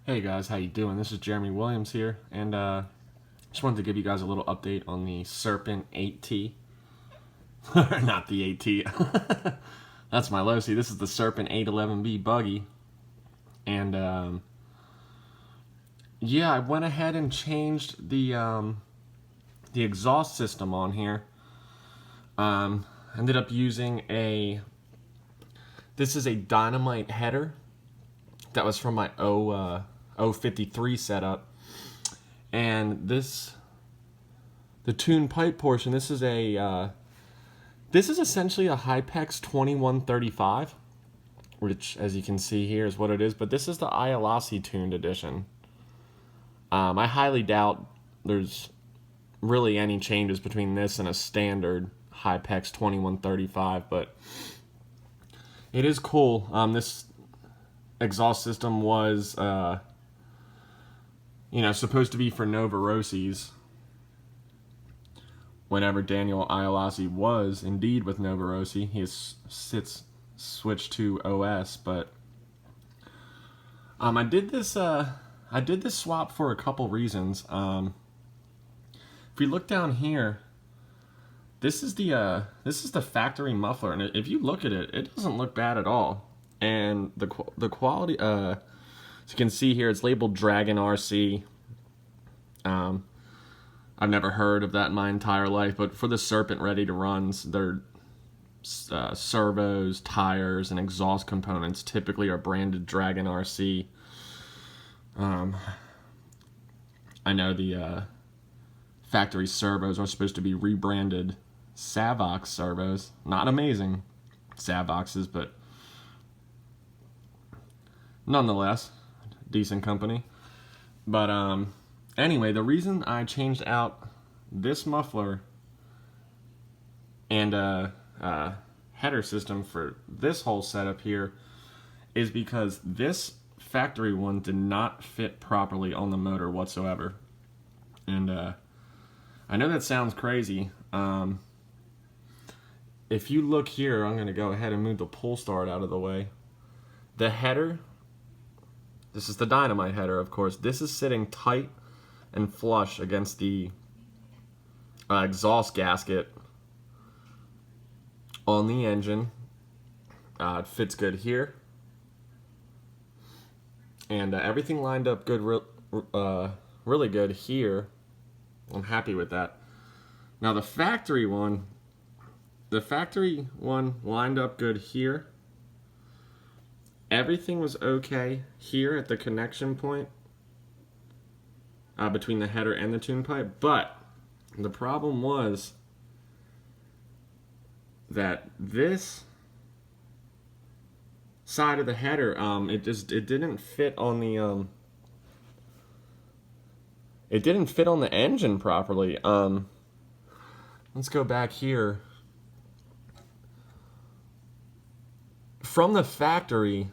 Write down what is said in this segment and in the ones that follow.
Hey guys, how you doing? This is Jeremy Williams here, and just wanted to give you guys a little update on the Serpent 8T. Not the 8T. That's my low C. This is the Serpent 811B buggy, and yeah, I went ahead and changed the exhaust system on here. Ended up using this is a Dynamite header that was from my 053 setup, and the tune pipe portion, this is essentially a Hypex 2135, which, as you can see here, is what it is, but this is the Ielasi tuned edition. I highly doubt there's really any changes between this and a standard Hypex 2135, but it is cool. This exhaust system was, supposed to be for Novarosi's. Whenever Daniel Ielasi was indeed with Novarosi, he has since switched to OS. But I did this swap for a couple reasons. If we look down here, this is the factory muffler, and if you look at it, it doesn't look bad at all. And the quality, as you can see here, it's labeled Dragon RC. I've never heard of that in my entire life, but for the Serpent ready to runs, their servos, tires, and exhaust components typically are branded Dragon RC. I know the factory servos are supposed to be rebranded Savox servos. Not amazing Savoxes, but nonetheless, decent company. But anyway, the reason I changed out this muffler and header system for this whole setup here is because this factory one did not fit properly on the motor whatsoever. And I know that sounds crazy. If you look here, I'm going to go ahead and move the pull start out of the way. The header, this is the Dynamite header, of course. This is sitting tight and flush against the exhaust gasket on the engine. It fits good here. And everything lined up good, really good here. I'm happy with that. Now the factory one lined up good here. Everything was okay here at the connection point between the header and the tune pipe, but the problem was that this side of the header, it didn't fit on the engine properly. Let's go back here. From the factory,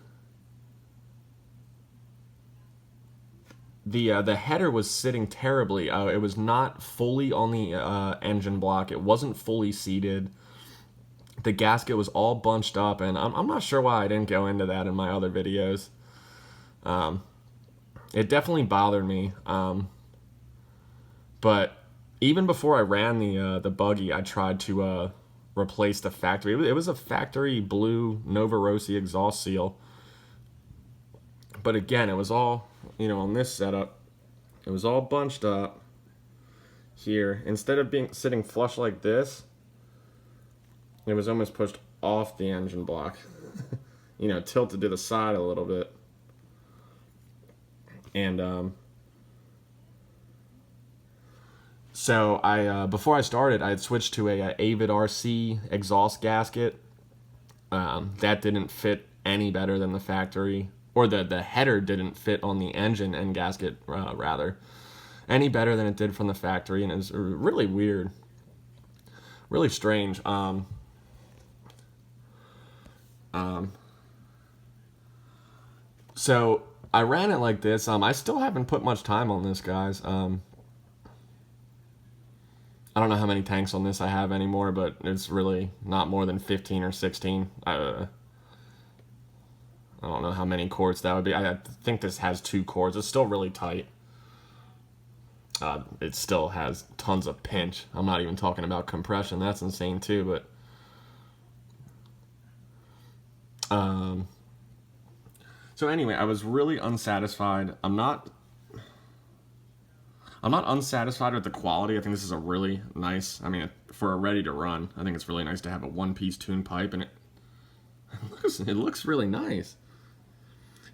the header was sitting terribly. It was not fully on the engine block. It wasn't fully seated. The gasket was all bunched up, and I'm not sure why I didn't go into that in my other videos. It definitely bothered me. But even before I ran the buggy, I tried to replace the factory. It was a factory blue Novarosi exhaust seal. But again, it was all, on this setup, it was all bunched up here. Instead of sitting flush like this, it was almost pushed off the engine block. Tilted to the side a little bit. And so before I started, I had switched to a Avid RC exhaust gasket. That didn't fit any better than the factory, or the header didn't fit on the engine and gasket, rather, any better than it did from the factory, and it was really weird, really strange. So I ran it like this. I still haven't put much time on this, guys. I don't know how many tanks on this I have anymore, but it's really not more than 15 or 16. I don't know how many quarts that would be. I think this has 2 quarts. It's still really tight. It still has tons of pinch. I'm not even talking about compression. That's insane too. But so anyway, I was really unsatisfied. I'm not unsatisfied with the quality. I think this is a really nice, I mean, for a ready to run, I think it's really nice to have a one-piece tuned pipe, and it looks really nice.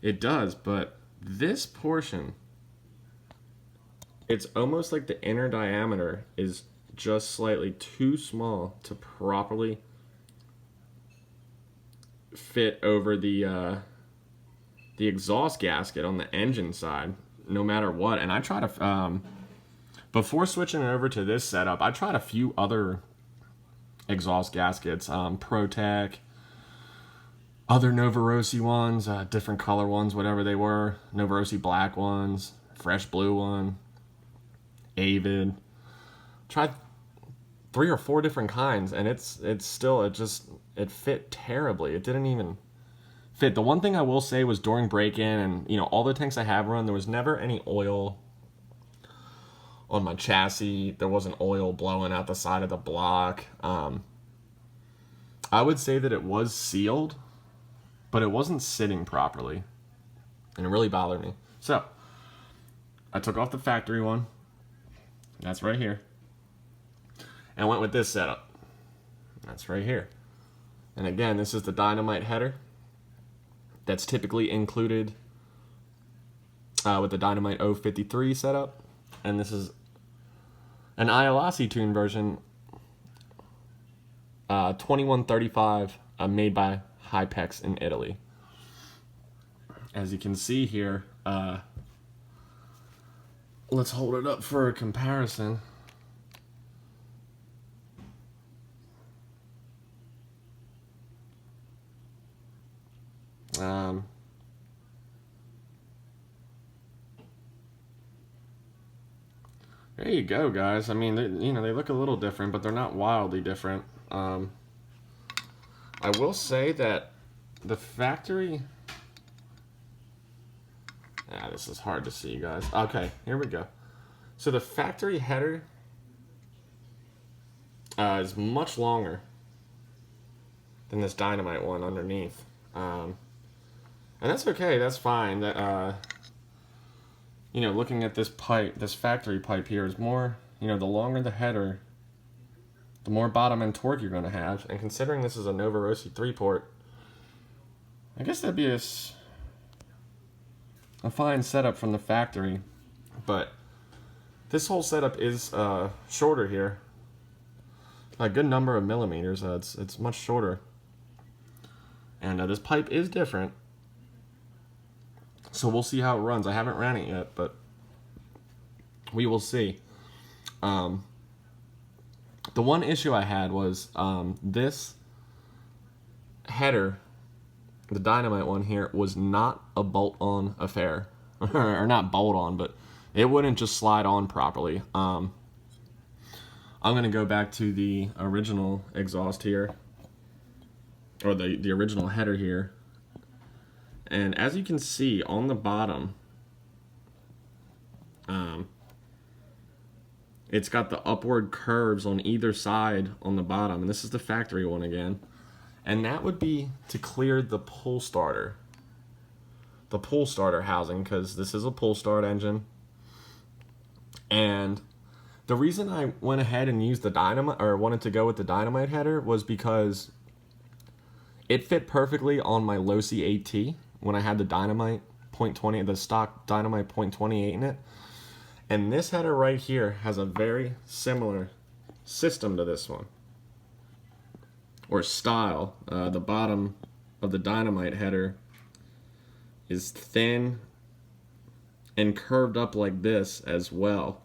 It does, but this portion, it's almost like the inner diameter is just slightly too small to properly fit over the exhaust gasket on the engine side, no matter what. And I try to, before switching over to this setup, I tried a few other exhaust gaskets, ProTech, other Novorossi ones, different color ones, whatever they were, Novorossi black ones, fresh blue one, Avid. Tried 3 or 4 different kinds, and it fit terribly. It didn't even fit. The one thing I will say was during break-in, and all the tanks I have run, there was never any oil on my chassis. There wasn't oil blowing out the side of the block. I would say that it was sealed, but it wasn't sitting properly, and it really bothered me. So I took off the factory one. That's right here. And went with this setup. That's right here. And again, this is the Dynamite header that's typically included with the Dynamite 053 setup. And this is an Ielasi tune version, 2135, made by Hypex in Italy. As you can see here, let's hold it up for a comparison. There you go, guys. I mean, they look a little different, but they're not wildly different. I will say that the factory... this is hard to see, guys. Okay, here we go. So the factory header is much longer than this Dynamite one underneath. And that's okay, that's fine. That looking at this pipe, this factory pipe here is more, the longer the header, the more bottom end torque you're going to have. And considering this is a Novorossi 3-port, I guess that'd be a fine setup from the factory. But this whole setup is shorter here, a good number of millimeters. It's much shorter, and this pipe is different. So we'll see how it runs. I haven't ran it yet, but we will see. The one issue I had was this header, the Dynamite one here, was not a bolt-on affair. Or not bolt-on, but it wouldn't just slide on properly. I'm going to go back to the original exhaust here, or the original header here. And as you can see on the bottom, it's got the upward curves on either side on the bottom. And this is the factory one again. And that would be to clear the pull starter. The pull starter housing, because this is a pull start engine. And the reason I went ahead and used the Dynamite, or wanted to go with the Dynamite header, was because it fit perfectly on my Ielasi AT when I had the Dynamite .20, the stock Dynamite .28 in it. And this header right here has a very similar system to this one, or style. The bottom of the Dynamite header is thin and curved up like this as well,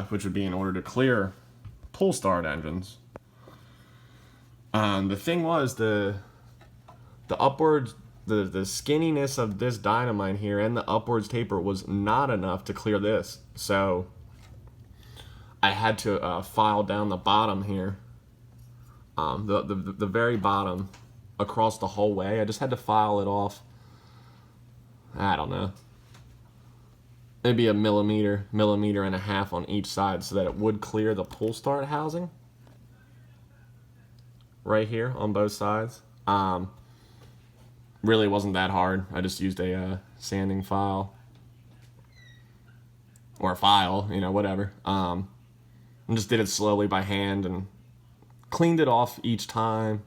which would be in order to clear pull start engines. The thing was, the upwards, the skinniness of this Dynamite here and the upwards taper was not enough to clear this. So I had to file down the bottom here, the very bottom across the whole way. I just had to file it off, I don't know, maybe a millimeter and a half on each side so that it would clear the pull start housing right here on both sides. Really wasn't that hard. I just used a sanding file or a file, you know, whatever. And just did it slowly by hand and cleaned it off each time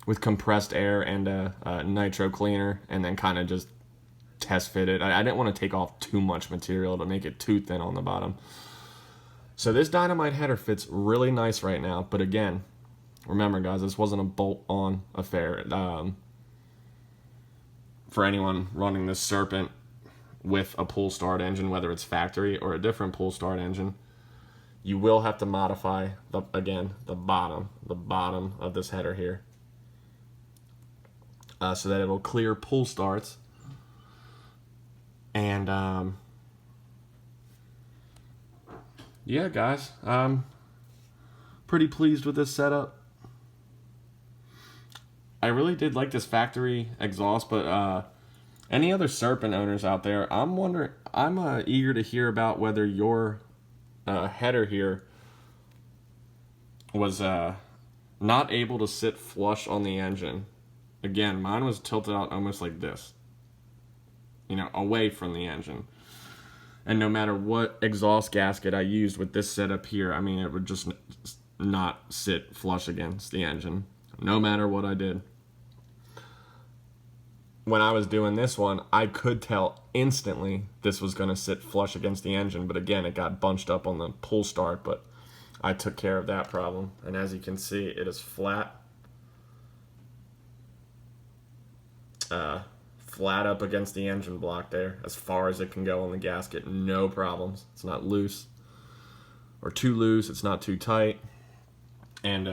with compressed air and a nitro cleaner, and then kind of just test fit it. I didn't want to take off too much material to make it too thin on the bottom. So this Dynamite header fits really nice right now, but again, remember guys, this wasn't a bolt-on affair. For anyone running this Serpent with a pull start engine, whether it's factory or a different pull start engine, you will have to modify the bottom of this header here, so that it'll clear pull starts. And yeah, guys, I'm pretty pleased with this setup. I really did like this factory exhaust, but any other Serpent owners out there, I'm eager to hear about whether your header here was not able to sit flush on the engine. Again, mine was tilted out almost like this, you know, away from the engine. And no matter what exhaust gasket I used with this setup here, I mean, it would just not sit flush against the engine, no matter what I did. When I was doing this one, I could tell instantly this was going to sit flush against the engine, but again, it got bunched up on the pull start, but I took care of that problem. And as you can see, it is flat. Flat up against the engine block there, as far as it can go on the gasket, no problems. It's not loose or too loose, it's not too tight. And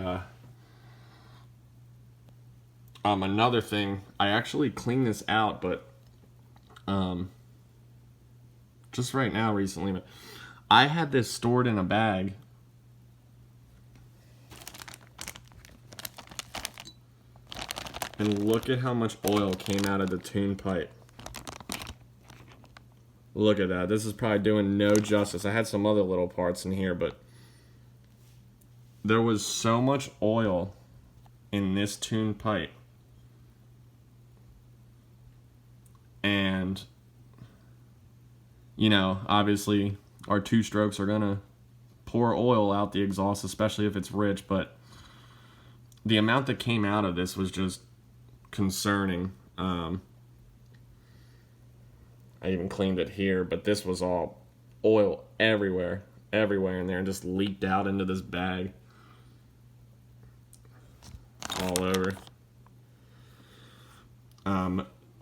another thing, I actually cleaned this out, but just right now recently, but I had this stored in a bag. And look at how much oil came out of the tune pipe. Look at that. This is probably doing no justice. I had some other little parts in here, but there was so much oil in this tune pipe. And, you know, obviously our two strokes are going to pour oil out the exhaust, especially if it's rich, but the amount that came out of this was just concerning. I even cleaned it here, but this was all oil everywhere in there, and just leaked out into this bag all over.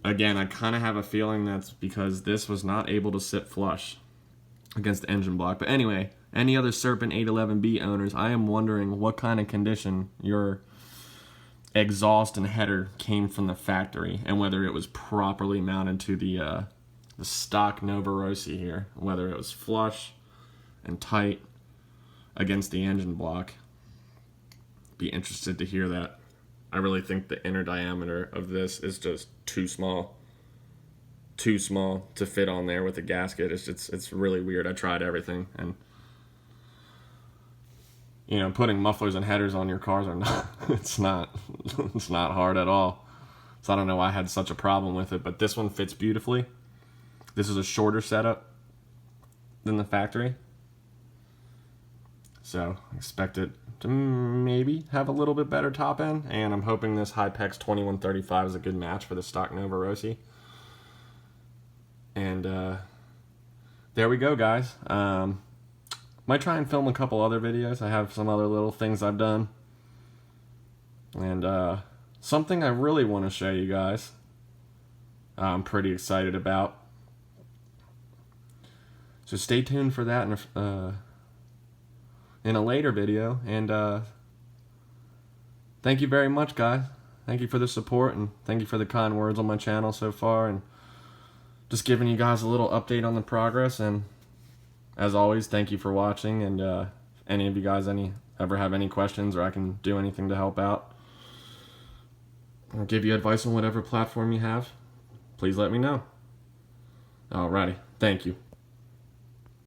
Again, I kind of have a feeling that's because this was not able to sit flush against the engine block. But anyway, any other Serpent 811B owners, I am wondering what kind of condition your exhaust and header came from the factory, and whether it was properly mounted to the stock Nova Rossi here, whether it was flush and tight against the engine block. Be interested to hear that. I really think the inner diameter of this is just too small to fit on there with the gasket. It's really weird. I tried everything, and you know, putting mufflers and headers on your cars are not it's not hard at all. So I don't know why I had such a problem with it, but this one fits beautifully. This is a shorter setup than the factory, so I expect it to maybe have a little bit better top end, and I'm hoping this Hypex 2135 is a good match for the stock Nova Rossi. And there we go, guys. Might try and film a couple other videos. I have some other little things I've done, and something I really want to show you guys, I'm pretty excited about. So stay tuned for that in a later video. And thank you very much, guys. Thank you for the support, and thank you for the kind words on my channel so far, and just giving you guys a little update on the progress. And as always, thank you for watching. And if any of you guys ever have any questions, or I can do anything to help out, I'll give you advice on whatever platform you have. Please let me know. Alrighty. Thank you.